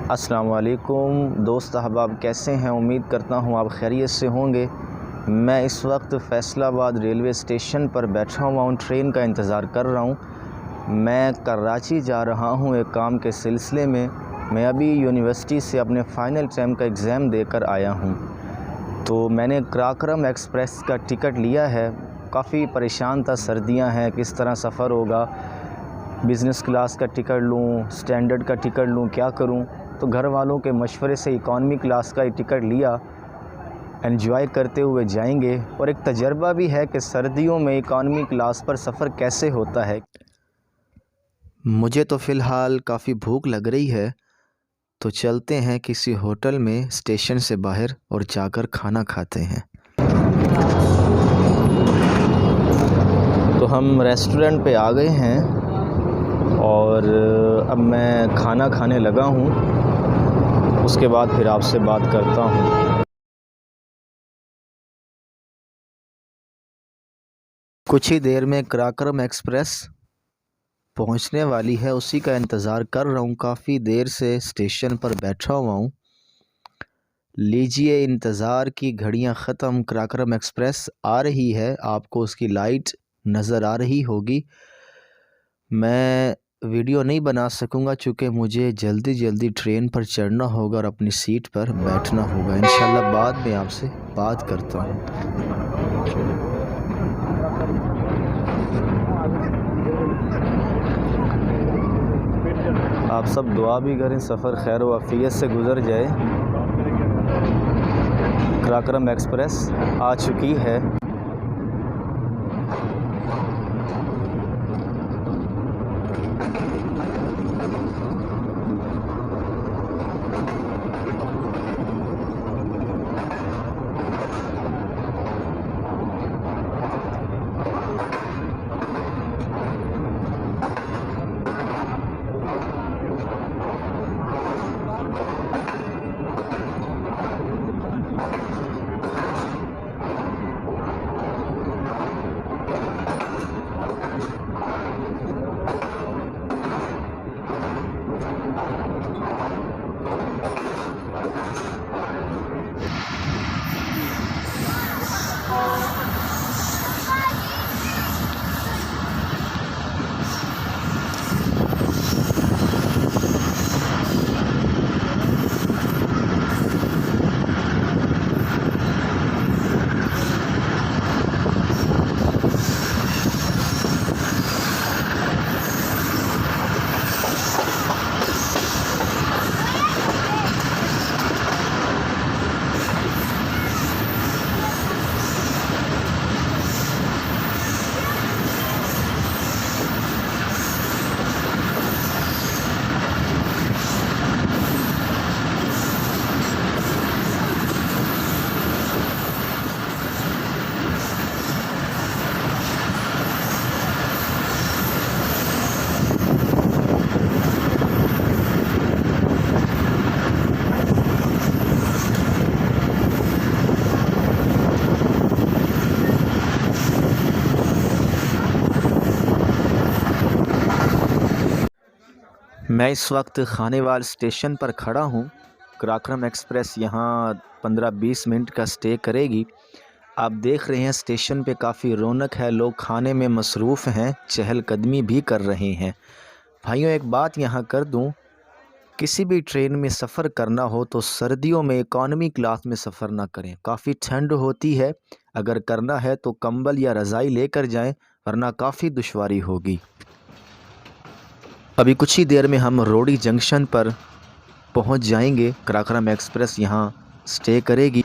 अस्सलाम वालेकुम दोस्त अहबाब, कैसे हैं? उम्मीद करता हूँ आप खैरियत से होंगे। मैं इस वक्त फ़ैसलाबाद रेलवे स्टेशन पर बैठा हुआ हूँ, ट्रेन का इंतज़ार कर रहा हूँ। मैं कराची जा रहा हूँ एक काम के सिलसिले में। मैं अभी यूनिवर्सिटी से अपने फ़ाइनल टर्म का एग्ज़ाम देकर आया हूँ, तो मैंने कराक्रम एक्सप्रेस का टिकट लिया है। काफ़ी परेशान था, सर्दियाँ हैं, किस तरह सफ़र होगा, बिज़नेस क्लास का टिकट लूँ, स्टैंडर्ड का टिकट लूँ, क्या करूँ? तो घर वालों के मशवरे से इकॉनमी क्लास का ही टिकट लिया। एंजॉय करते हुए जाएंगे और एक तजर्बा भी है कि सर्दियों में इकॉनमी क्लास पर सफ़र कैसे होता है। मुझे तो फ़िलहाल काफ़ी भूख लग रही है, तो चलते हैं किसी होटल में स्टेशन से बाहर और जाकर खाना खाते हैं। तो हम रेस्टोरेंट पे आ गए हैं और अब मैं खाना खाने लगा हूँ। उसके बाद फिर आपसे बात करता हूँ। कुछ ही देर में कराक्रम एक्सप्रेस पहुँचने वाली है, उसी का इंतज़ार कर रहा हूँ। काफ़ी देर से स्टेशन पर बैठा हुआ हूँ। लीजिए, इंतज़ार की घड़ियाँ ख़त्म। कराक्रम एक्सप्रेस आ रही है, आपको उसकी लाइट नज़र आ रही होगी। मैं वीडियो नहीं बना सकूँगा चूँकि मुझे जल्दी जल्दी ट्रेन पर चढ़ना होगा और अपनी सीट पर बैठना होगा। इंशाल्लाह बाद में आपसे बात करता हूँ। आप सब दुआ भी करें, सफ़र खैर व आफियत से गुज़र जाए। कराक्रम एक्सप्रेस आ चुकी है। मैं इस वक्त खानेवाल स्टेशन पर खड़ा हूँ। कराक्रम एक्सप्रेस यहाँ 15-20 मिनट का स्टे करेगी। आप देख रहे हैं स्टेशन पे काफ़ी रौनक है, लोग खाने में मसरूफ़ हैं, चहलकदमी भी कर रहे हैं। भाइयों, एक बात यहाँ कर दूँ, किसी भी ट्रेन में सफ़र करना हो तो सर्दियों में इकॉनमी क्लास में सफ़र ना करें। काफ़ी ठंड होती है, अगर करना है तो कंबल या रज़ाई लेकर जाएं, वरना काफ़ी दुश्वारी होगी। अभी कुछ ही देर में हम रोडी जंक्शन पर पहुंच जाएंगे। कराक्रम एक्सप्रेस यहां स्टे करेगी।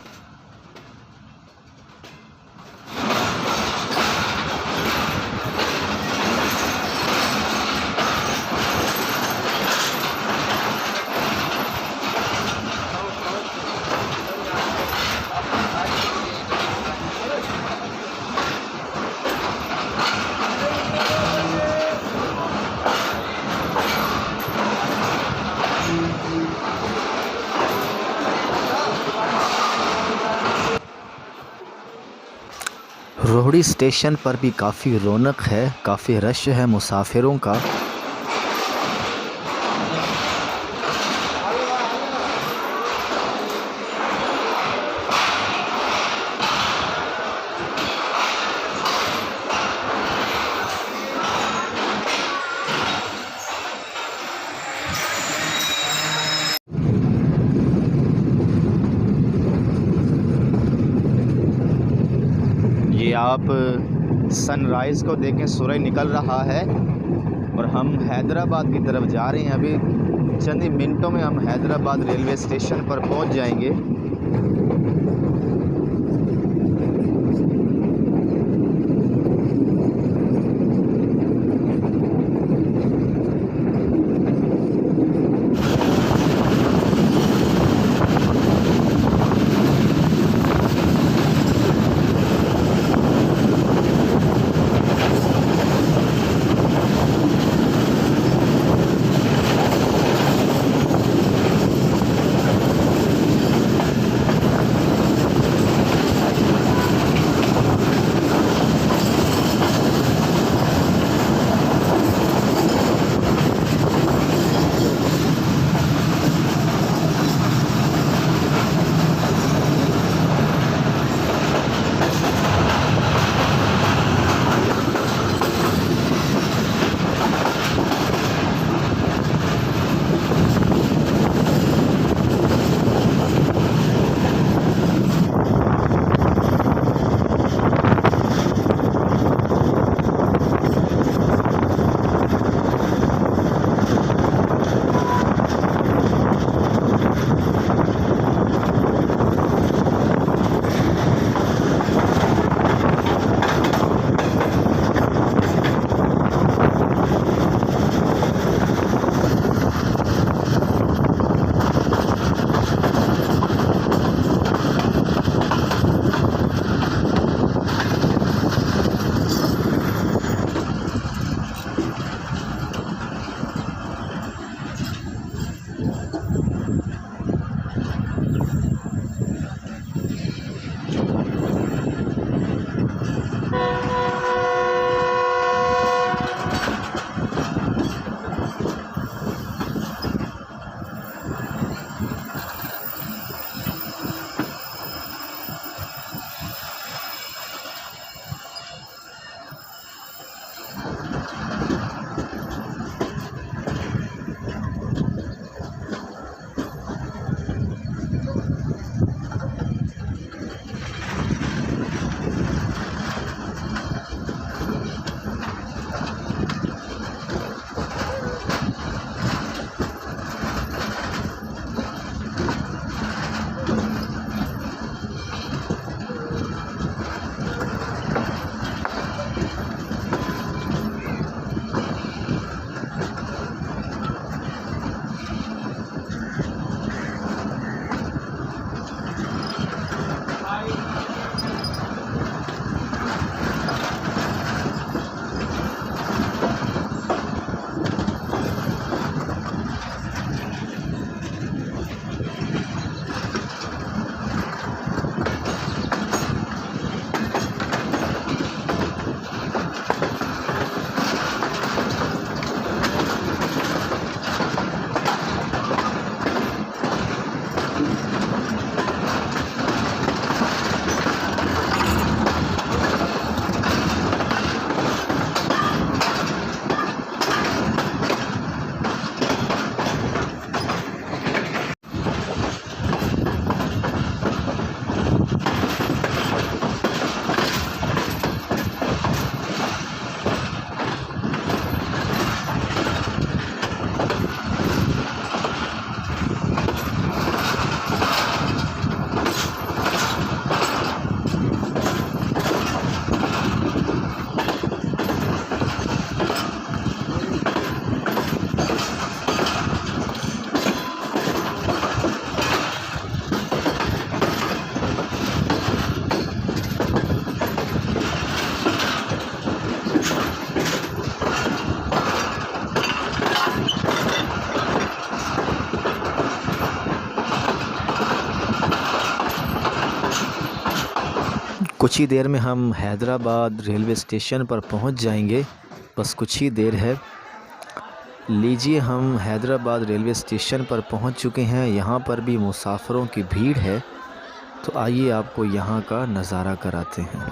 रोहड़ी स्टेशन पर भी काफ़ी रौनक है, काफ़ी रश है मुसाफिरों का। आप सनराइज़ को देखें, सूरज निकल रहा है और हम हैदराबाद की तरफ जा रहे हैं। अभी चंद ही मिनटों में हम हैदराबाद रेलवे स्टेशन पर पहुंच जाएंगे। कुछ ही देर में हम हैदराबाद रेलवे स्टेशन पर पहुंच जाएंगे। बस कुछ ही देर है। लीजिए, हम हैदराबाद रेलवे स्टेशन पर पहुंच चुके हैं। यहाँ पर भी मुसाफिरों की भीड़ है, तो आइए आपको यहाँ का नज़ारा कराते हैं।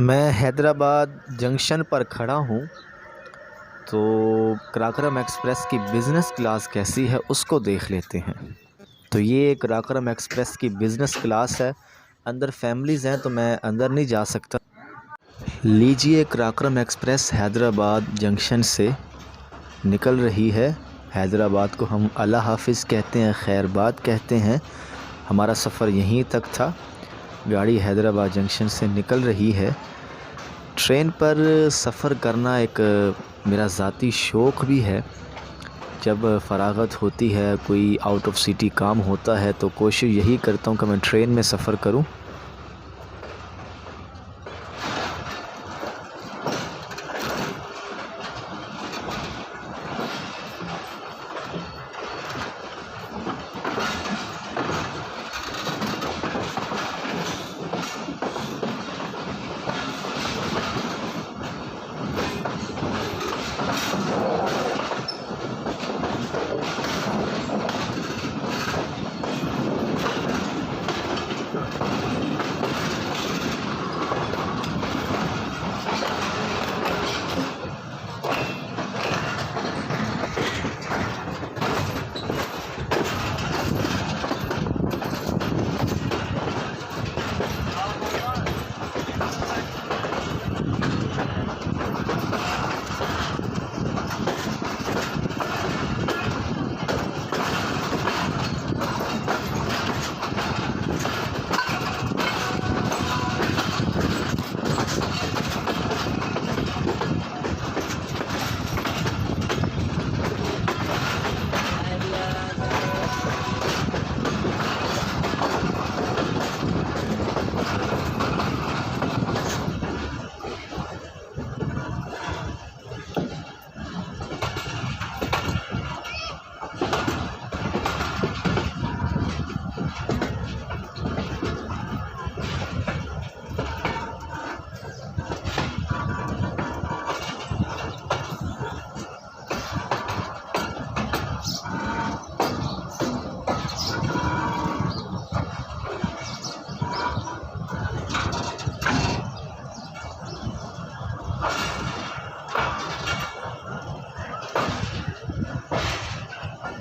मैं हैदराबाद जंक्शन पर खड़ा हूँ। तो कराकरम एक्सप्रेस की बिज़नेस क्लास कैसी है उसको देख लेते हैं। तो ये कराकरम एक्सप्रेस की बिज़नेस क्लास है। अंदर फैमिलीज़ हैं तो मैं अंदर नहीं जा सकता। लीजिए, कराकरम एक्सप्रेस हैदराबाद जंक्शन से निकल रही है। हैदराबाद को हम अल्लाह हाफिज़ कहते हैं, खैरबाद कहते हैं। हमारा सफ़र यहीं तक था। गाड़ी हैदराबाद जंक्शन से निकल रही है। ट्रेन पर सफ़र करना एक मेरा ज़ाती शौक़ भी है। जब फ़रागत होती है, कोई आउट ऑफ सिटी काम होता है तो कोशिश यही करता हूँ कि मैं ट्रेन में सफ़र करूँ।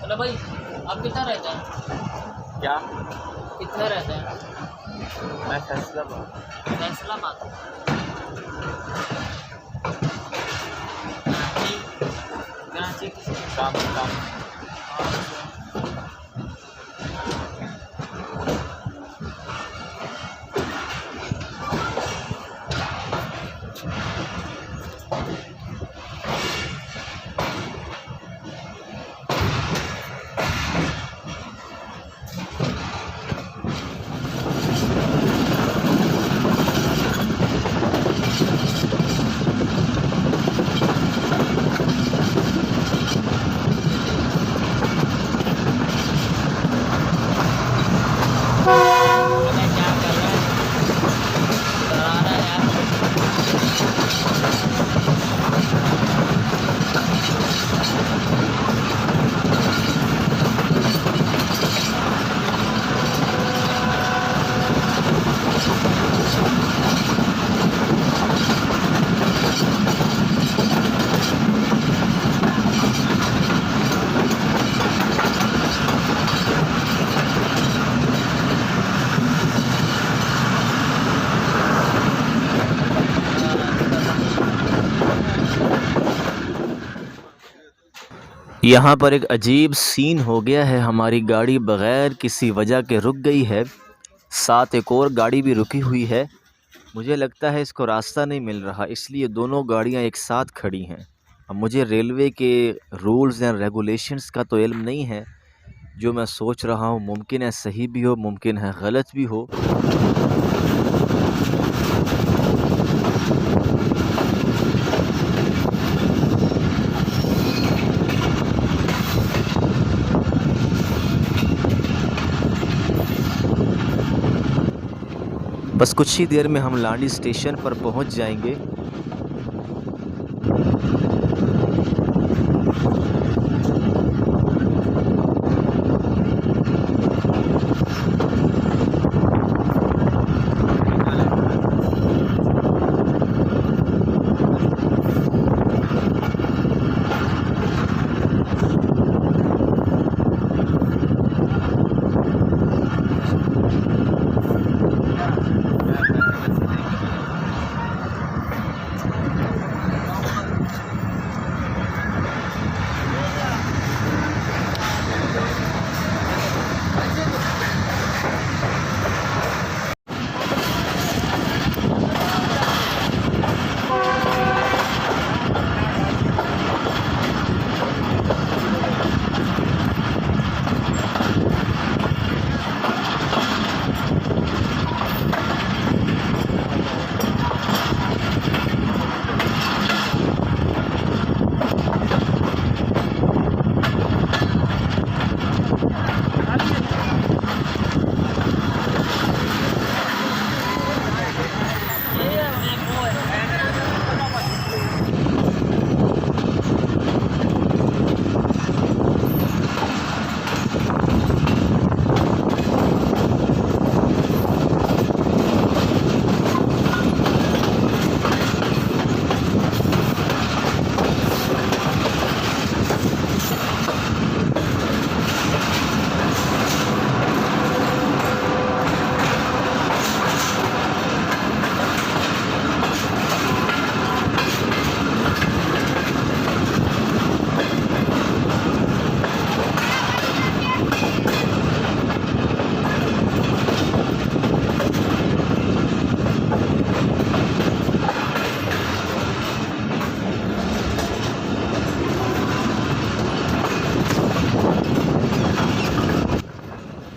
हेलो भाई, आप कितना रहते हैं? क्या? कितना रहते हैं? मैं फैसलाबाद। फैसलाबाद। कराची। कराची किस काम। पता क्या कर रहा है? डरा रहा है यार। यहाँ पर एक अजीब सीन हो गया है। हमारी गाड़ी बग़ैर किसी वजह के रुक गई है। साथ एक और गाड़ी भी रुकी हुई है। मुझे लगता है इसको रास्ता नहीं मिल रहा, इसलिए दोनों गाड़ियाँ एक साथ खड़ी हैं। अब मुझे रेलवे के रूल्स एंड रेगुलेशंस का तो इल्म नहीं है। जो मैं सोच रहा हूँ मुमकिन है सही भी हो, मुमकिन है गलत भी हो। बस कुछ ही देर में हम लांडी स्टेशन पर पहुंच जाएंगे।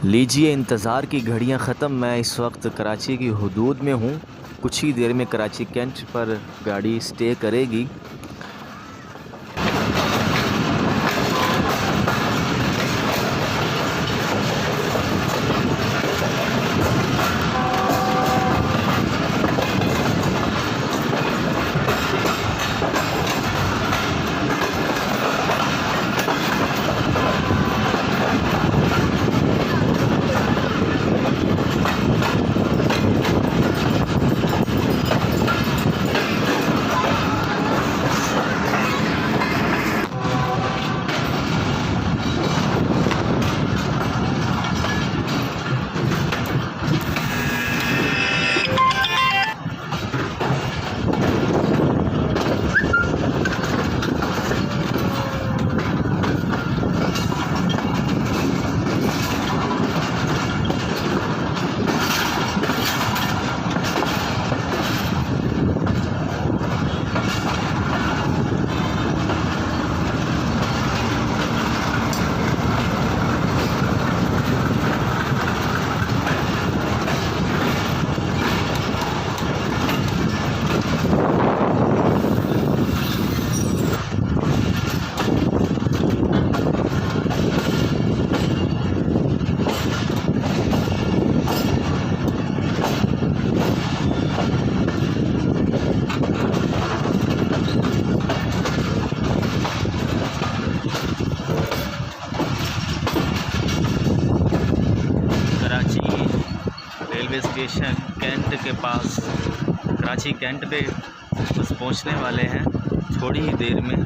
लीजिए, इंतज़ार की घड़ियां ख़त्म। मैं इस वक्त कराची की हदूद में हूँ। कुछ ही देर में कराची कैंट पर गाड़ी स्टे करेगी। रेलवे स्टेशन कैंट के पास, कराची कैंट पे बस पहुंचने वाले हैं थोड़ी ही देर में।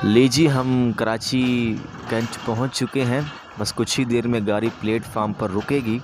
लीजिए, हम कराची कैंट पहुंच चुके हैं। बस कुछ ही देर में गाड़ी प्लेटफार्म पर रुकेगी।